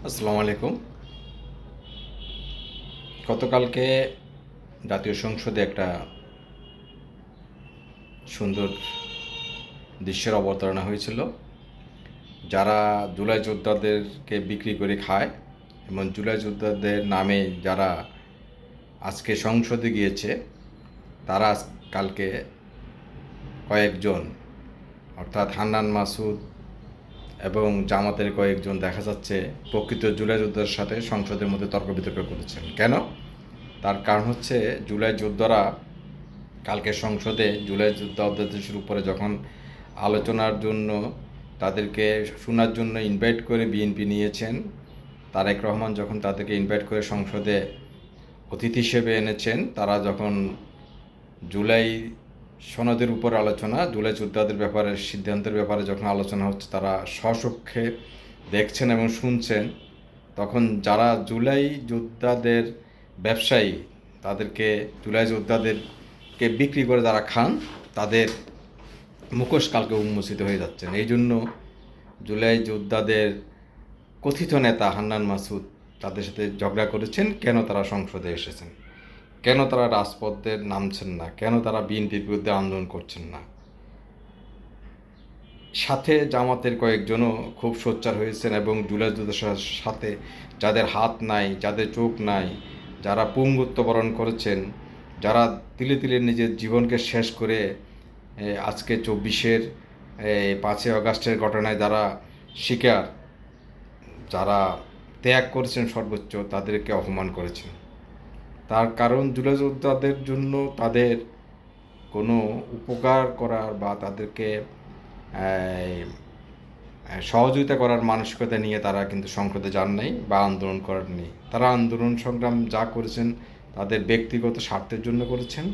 আসসালামু আলাইকুম। গতকালকে জাতীয় সংসদে একটা সুন্দর দৃশ্যের অবতারণা হয়েছিল। যারা জুলাই যোদ্ধাদেরকে বিক্রি করে খায় এবং জুলাই যোদ্ধাদের নামে যারা আজকে সংসদে গিয়েছে তারা কালকে কয়েকজন, অর্থাৎ হান্নান মাসুদ এবং জামাতের কয়েকজন দেখা যাচ্ছে প্রকৃত জুলাই যোদ্ধার সাথে সংসদের মধ্যে তর্ক বিতর্ক করেছেন। কেন? তার কারণ হচ্ছে জুলাই যোদ্ধারা কালকে সংসদে জুলাই যোদ্ধা অধ্যাদেশের উপরে যখন আলোচনার জন্য তাদেরকে শোনার জন্য ইনভাইট করে বিএনপি নিয়েছেন, তারেক রহমান যখন তাদেরকে ইনভাইট করে সংসদে অতিথি হিসেবে এনেছেন, তারা যখন জুলাই সনদের উপর আলোচনা, জুলাই যোদ্ধাদের ব্যাপারে সিদ্ধান্তের ব্যাপারে যখন আলোচনা হচ্ছে, তারা স্বচক্ষে দেখছেন এবং শুনছেন, তখন যারা জুলাই যোদ্ধাদের ব্যবসায়ী, তাদেরকে জুলাই যোদ্ধাদেরকে বিক্রি করে যারা খান, তাদের মুখোশ কালকে উন্মোচিত হয়ে যাচ্ছেন। এই জন্য জুলাই যোদ্ধাদের কথিত নেতা হান্নান মাসুদ তাদের সাথে ঝগড়া করেছেন। কেন তারা সংসদে এসেছেন, কেন তারা রাজপথে নামছেন না, কেন তারা বিএনপির বিরুদ্ধে আন্দোলন করছেন না। সাথে জামাতের কয়েকজনও খুব সোচ্চার হয়েছেন এবং জুলাই যোদ্ধাদের সাথে যাদের হাত নাই, যাদের চোখ নাই, যারা পঙ্গুত্ব বরণ করেছেন, যারা তিলে তিলে নিজের জীবনকে শেষ করে আজকে 5ই আগস্টের ঘটনায় যারা শিকার, যারা ত্যাগ করেছেন সর্বোচ্চ, তাদেরকে অপমান করেছেন। তার কারণ জুলাই যোদ্ধাদের জন্য তাদের কোনো উপকার করার বা তাদেরকে সহযোগিতা করার মানসিকতা নিয়ে তারা কিন্তু সংসদে যান নাই বা আন্দোলন করেননি। তারা আন্দোলন সংগ্রাম যা করেছেন তাদের ব্যক্তিগত স্বার্থের জন্য করেছেন।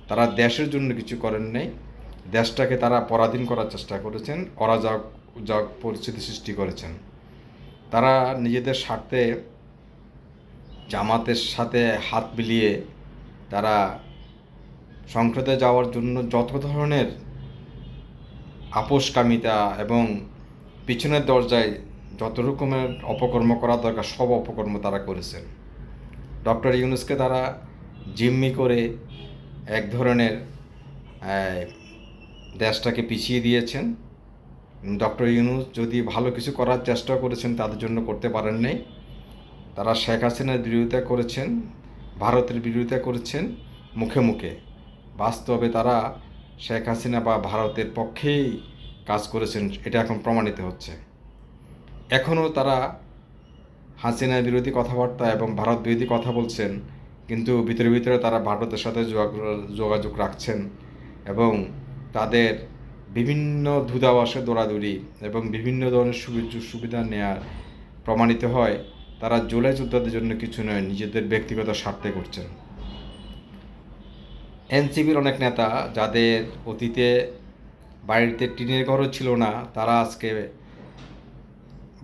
তারা দেশের জন্য কিছু করেন নাই। দেশটাকে তারা পরাধীন করার চেষ্টা করেছেন, অরাজক পরিস্থিতি সৃষ্টি করেছেন। তারা নিজেদের স্বার্থে জামাতের সাথে হাত মিলিয়ে তারা সংসদে যাওয়ার জন্য যত ধরনের আপোষকামিতা এবং পিছনের দরজায় যত রকমের অপকর্ম করা দরকার সব অপকর্ম তারা করেছেন। ডক্টর ইউনূসকে তারা জিম্মি করে এক ধরনের দেশটাকে পিছিয়ে দিয়েছেন। ডক্টর ইউনূস যদি ভালো কিছু করার চেষ্টা করেছেন, তাদের জন্য করতে পারেন নাই। তারা শেখ হাসিনার বিরোধিতা করেছেন, ভারতের বিরোধিতা করেছেন মুখে মুখে। বাস্তবে তারা শেখ হাসিনা বা ভারতের পক্ষেই কাজ করেছেন, এটা এখন প্রমাণিত হচ্ছে। এখনও তারা হাসিনা বিরোধী কথাবার্তা এবং ভারত বিরোধী কথা বলছেন, কিন্তু ভিতরে ভিতরে তারা ভারতের সাথে যোগাযোগ রাখছেন এবং তাদের বিভিন্ন দূতাবাসে দৌড়াদৌড়ি এবং বিভিন্ন ধরনের সুবিধা নেওয়ার প্রমাণিত হয় তারা জুলাই যোদ্ধাদের জন্য কিছু নয়, নিজেদের ব্যক্তিগত স্বার্থে করছেন। এনসিপির অনেক নেতা যাদের অতীতে বাড়িতে টিনের ঘরও ছিল না, তারা আজকে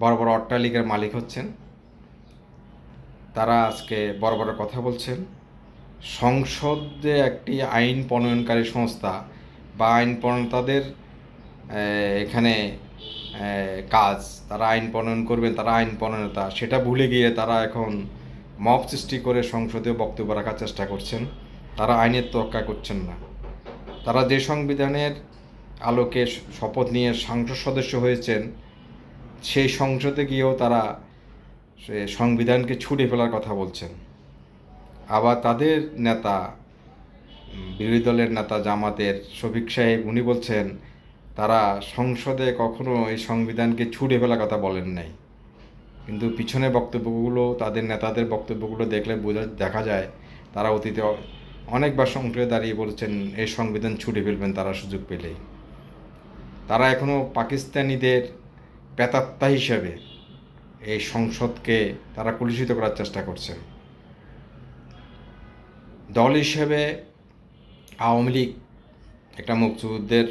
বড় বড় অট্টালিকার মালিক হচ্ছেন। তারা আজকে বড় বড় কথা বলছেন। সংসদে একটি আইন প্রণয়নকারী সংস্থা বা আইন প্রণেতাদের এখানে কাজ, তারা আইন প্রণয়ন করবেন, তারা আইন প্রণেতা, সেটা ভুলে গিয়ে তারা এখন মব সৃষ্টি করে সংসদে বক্তব্য রাখার চেষ্টা করছেন। তারা আইনের তোয়াক্কা করছেন না। তারা যে সংবিধানের আলোকে শপথ নিয়ে সংসদ সদস্য হয়েছেন, সেই সংসদে গিয়েও তারা সে সংবিধানকে ছুঁড়ে ফেলার কথা বলছেন। আবার তাদের নেতা, বিরোধী দলের নেতা জামাতের শফিক সাহেব, উনি বলছেন তারা সংসদে কখনো এই সংবিধানকে ছুঁড়ে ফেলার কথা বলেন নাই। কিন্তু পিছনে বক্তব্যগুলো, তাদের নেতাদের বক্তব্যগুলো দেখলে দেখা যায় তারা অতীতে অনেকবার সংসদে দাঁড়িয়ে বলছেন এই সংবিধান ছুঁড়ে ফেলবেন তারা সুযোগ পেলেই। তারা এখনও পাকিস্তানিদের প্রেতাত্মা হিসেবে এই সংসদকে তারা কলুষিত করার চেষ্টা করছেন। দল হিসেবে আওয়ামী লীগ একটা মুক্তিযুদ্ধের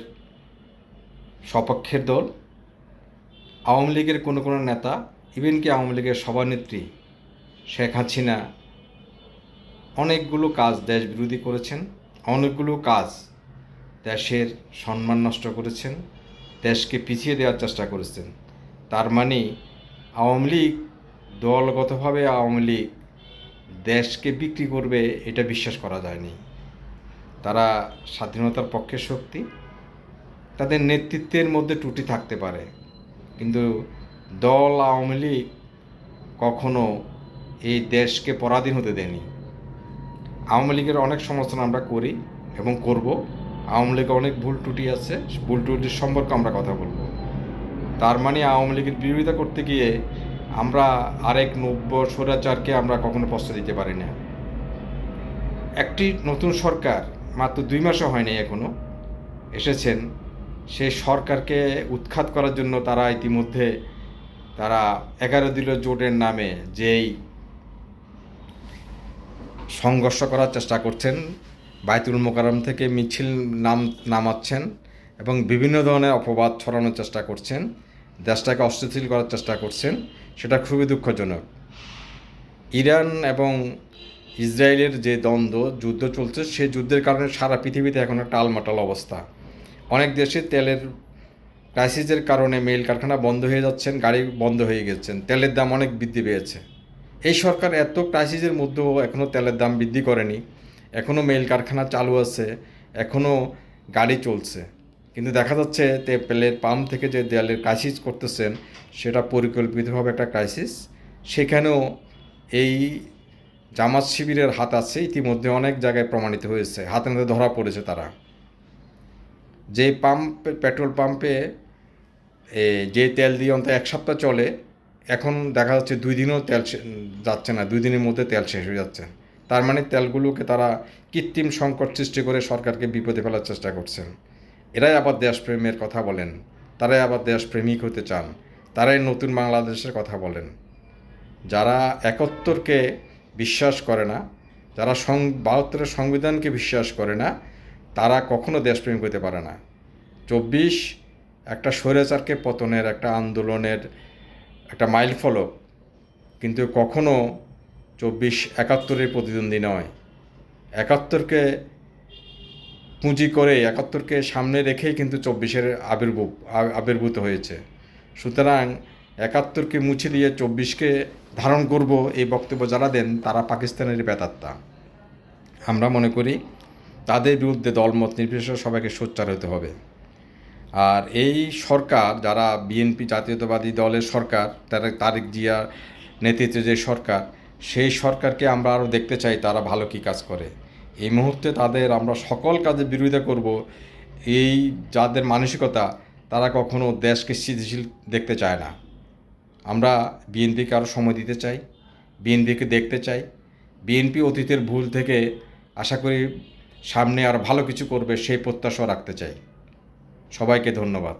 সপক্ষের দল। আওয়ামী লীগের কোনো কোনো নেতা, ইভেন কি আওয়ামী লীগের সভানেত্রী শেখ হাসিনা অনেকগুলো কাজ দেশ বিরোধী করেছেন, অনেকগুলো কাজ দেশের সম্মান নষ্ট করেছেন, দেশকে পিছিয়ে দেওয়ার চেষ্টা করেছেন। তার মানে আওয়ামী লীগ দলগতভাবে আওয়ামী লীগ দেশকে বিক্রি করবে এটা বিশ্বাস করা যায়নি। তারা স্বাধীনতার পক্ষের শক্তি, তাদের নেতৃত্বের মধ্যে ত্রুটি থাকতে পারে, কিন্তু দল আওয়ামী লীগ কখনো এই দেশকে পরাধীন হতে দেয়নি। আওয়ামী লীগের অনেক সমালোচনা আমরা করি এবং করব। আওয়ামী লীগের অনেক ভুল ত্রুটি আছে, ভুল ত্রুটির সম্পর্কে আমরা কথা বলবো। তার মানে আওয়ামী লীগের বিরোধিতা করতে গিয়ে আমরা আরেক নব্য স্বৈরাচারকে আমরা কখনো প্রশ্রয় দিতে পারি না। একটি নতুন সরকার মাত্র 2 মাসও হয়নি এখনো এসেছেন, সেই সরকারকে উৎখাত করার জন্য তারা ইতিমধ্যে 11 দলীয় জোটের নামে যেই সংঘর্ষ করার চেষ্টা করছেন, বায়তুল মোকাররম থেকে মিছিল নামাচ্ছেন এবং বিভিন্ন ধরনের অপবাদ ছড়ানোর চেষ্টা করছেন, দেশটাকে অস্থিতিশীল করার চেষ্টা করছেন, সেটা খুবই দুঃখজনক। ইরান এবং ইসরায়েলের যে দ্বন্দ্ব যুদ্ধ চলছে, সেই যুদ্ধের কারণে সারা পৃথিবীতে এখন একটা টালমাটাল অবস্থা। অনেক দেশে তেলের ক্রাইসিসের কারণে মেইল কারখানা বন্ধ হয়ে যাচ্ছেন, গাড়ি বন্ধ হয়ে গেছেন, তেলের দাম অনেক বৃদ্ধি পেয়েছে। এই সরকার এত ক্রাইসিসের মধ্যেও এখনও তেলের দাম বৃদ্ধি করেনি, এখনও মেইল কারখানা চালু আছে, এখনও গাড়ি চলছে। কিন্তু দেখা যাচ্ছে তেলের পাম্প থেকে যে তেলের ক্রাইসিস করতেছেন, সেটা পরিকল্পিতভাবে একটা ক্রাইসিস। সেখানেও এই জামাত শিবিরের হাত আছে, ইতিমধ্যে অনেক জায়গায় প্রমাণিত হয়েছে, হাতে নাতে ধরা পড়েছে তারা। যে পেট্রোল পাম্পে যে তেল দিয়ে অন্তত 1 সপ্তাহ চলে, এখন দেখা যাচ্ছে 2 দিনও তেল যাচ্ছে না, 2 দিনের মধ্যে তেল শেষ হয়ে যাচ্ছে। তার মানে তেলগুলোকে তারা কৃত্রিম সংকট সৃষ্টি করে সরকারকে বিপদে ফেলার চেষ্টা করছেন। এরাই আবার দেশপ্রেমের কথা বলেন, তারাই আবার দেশপ্রেমিক হতে চান, তারাই নতুন বাংলাদেশের কথা বলেন। যারা 71কে বিশ্বাস করে না, যারা 72-এর সংবিধানকে বিশ্বাস করে না, তারা কখনো দেশপ্রেমিক হতে পারে না। 24 একটা স্বৈরাচারকে পতনের একটা আন্দোলনের একটা মাইল ফলক, কিন্তু কখনো 24 71-এর প্রতিদ্বন্দ্বী নয়। 71কে পুঁজি করে, 71কে সামনে রেখেই কিন্তু 24-এর আবির্ভূত হয়েছে। সুতরাং 71কে মুছে দিয়ে 24কে ধারণ করব, এই বক্তব্য যারা দেন তারা পাকিস্তানের প্রেতাত্মা। আমরা মনে করি তাদের বিরুদ্ধে দলমত নির্বিশেষে সবাইকে সোচ্চার হতে হবে। আর এই সরকার, যারা বিএনপি জাতীয়তাবাদী দলের সরকার, তারেক জিয়ার নেতৃত্বে যে সরকার, সেই সরকারকে আমরা আরও দেখতে চাই তারা ভালো কী কাজ করে। এই মুহূর্তে তাদের আমরা সকল কাজে বিরোধিতা করব। এই যাদের মানসিকতা, তারা কখনো দেশকে স্থিতিশীল দেখতে চায় না। আমরা বিএনপিকে আরও সময় দিতে চাই, বিএনপিকে দেখতে চাই। বিএনপি অতীতের ভুল থেকে আশা করি সামনে আর ভালো কিছু করবে, সেই প্রত্যাশা রাখতে চাই। সবাইকে ধন্যবাদ।